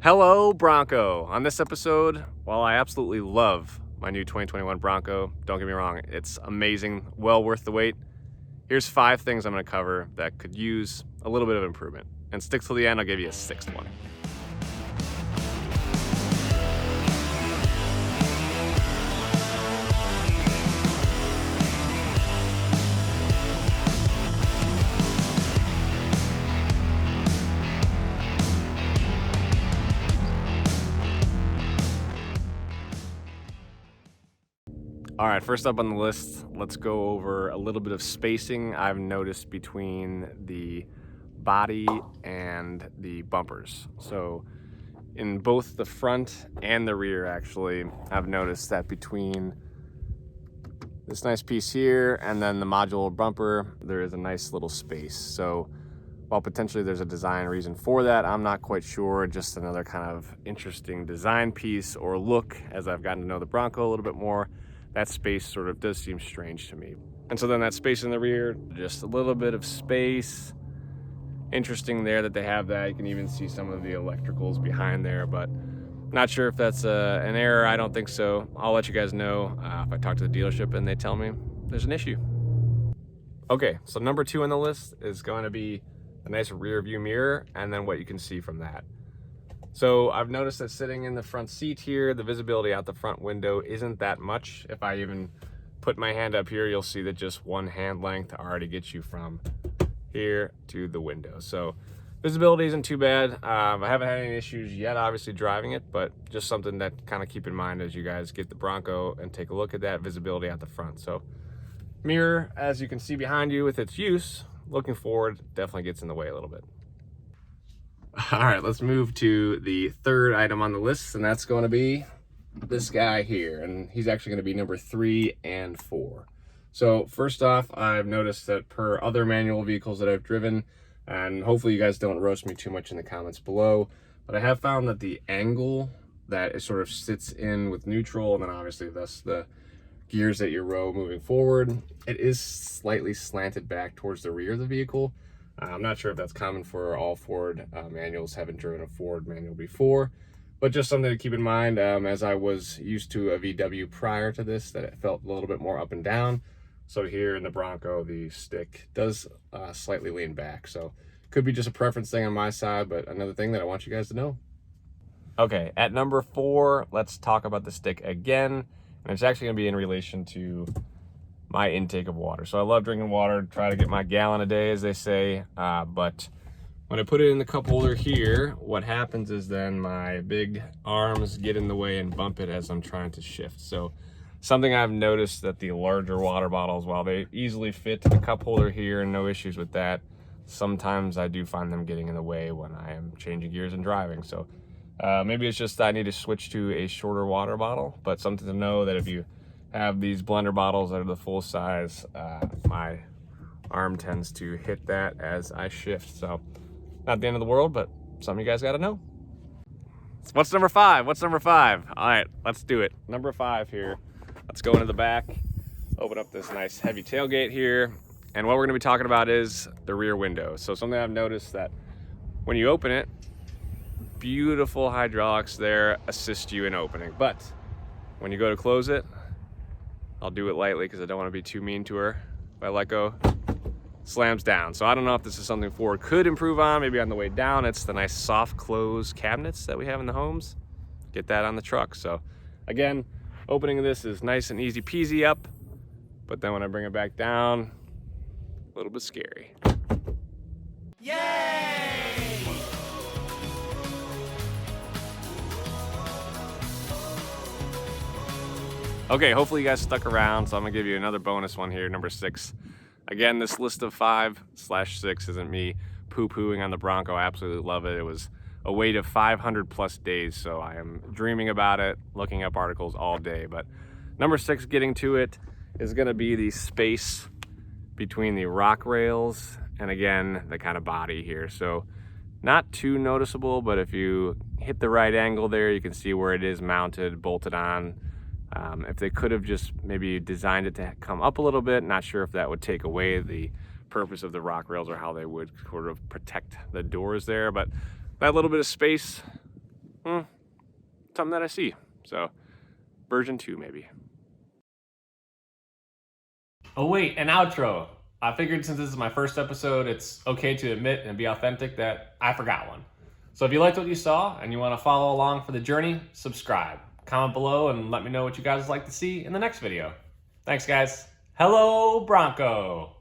Hello, Bronco. On this episode, while I absolutely love my new 2021 Bronco, don't get me wrong, it's amazing, well worth the wait. Here's 5 things I'm going to cover that could use a little bit of improvement. And stick till the end, I'll give you a 6th one. All right, first up on the list, let's go over a little bit of spacing I've noticed between the body and the bumpers. So in both the front and the rear, actually, I've noticed that between this nice piece here and then the modular bumper, there is a nice little space. So while potentially there's a design reason for that, I'm not quite sure. Just another kind of interesting design piece or look as I've gotten to know the Bronco a little bit more. That space sort of does seem strange to me. And so then that space in the rear, just a little bit of space. Interesting there that they have that. You can even see some of the electricals behind there, but not sure if that's an error. I don't think so. I'll let you guys know if I talk to the dealership and they tell me there's an issue. Okay, so number 2 on the list is going to be a nice rear view mirror and then what you can see from that. So I've noticed that sitting in the front seat here, the visibility out the front window isn't that much. If I even put my hand up here, you'll see that just one hand length already gets you from here to the window. So visibility isn't too bad. I haven't had any issues yet, obviously, driving it, but just something that kind of keep in mind as you guys get the Bronco and take a look at that visibility out the front. So mirror, as you can see behind you with its use, looking forward, definitely gets in the way a little bit. All right, let's move to the 3rd item on the list, and that's going to be this guy here, and he's actually going to be number 3 and 4. So first off, I've noticed that per other manual vehicles that I've driven, and hopefully you guys don't roast me too much in the comments below, but I have found that the angle that it sort of sits in with neutral, and then obviously thus the gears that you row moving forward, it is slightly slanted back towards the rear of the vehicle. I'm not sure if that's common for all Ford manuals. Haven't driven a Ford manual before, but just something to keep in mind as I was used to a VW prior to this, that it felt a little bit more up and down. So here in the Bronco, the stick does slightly lean back. So could be just a preference thing on my side, but another thing that I want you guys to know. Okay, at number 4, let's talk about the stick again. And it's actually gonna be in relation to my intake of water. So I love drinking water, try to get my gallon a day, as they say. But when I put it in the cup holder here, what happens is then my big arms get in the way and bump it as I'm trying to shift. So something I've noticed that the larger water bottles, while they easily fit the cup holder here and no issues with that, sometimes I do find them getting in the way when I am changing gears and driving. So maybe it's just I need to switch to a shorter water bottle, but something to know that if you have these blender bottles that are the full size, my arm tends to hit that as I shift. So not the end of the world, but something you guys got to know. What's number 5? What's number 5? All right, let's do it. Number 5 here. Let's go into the back, open up this nice heavy tailgate here. And what we're gonna be talking about is the rear window. So something I've noticed that when you open it, beautiful hydraulics there assist you in opening. But when you go to close it, I'll do it lightly because I don't want to be too mean to her. If I let go, slams down. So I don't know if this is something Ford could improve on. Maybe on the way down, it's the nice soft close cabinets that we have in the homes. Get that on the truck. So again, opening this is nice and easy peasy up, but then when I bring it back down, a little bit scary. Yay! Okay, hopefully you guys stuck around, so I'm gonna give you another bonus one here, number 6. Again, this list of 5/6 isn't me poo-pooing on the Bronco. I absolutely love it. It was a wait of 500 plus days, so I am dreaming about it, looking up articles all day. But number 6, getting to it, is gonna be the space between the rock rails and again, the kind of body here. So not too noticeable, but if you hit the right angle there, you can see where it is mounted, bolted on. If they could have just maybe designed it to come up a little bit, not sure if that would take away the purpose of the rock rails or how they would sort of protect the doors there, but that little bit of space something that I see. So version 2 maybe. Oh wait, an outro. I figured since this is my first episode, it's okay to admit and be authentic that I forgot one. So if you liked what you saw and you want to follow along for the journey, subscribe. Comment below and let me know what you guys like to see in the next video. Thanks guys. Hello Bronco.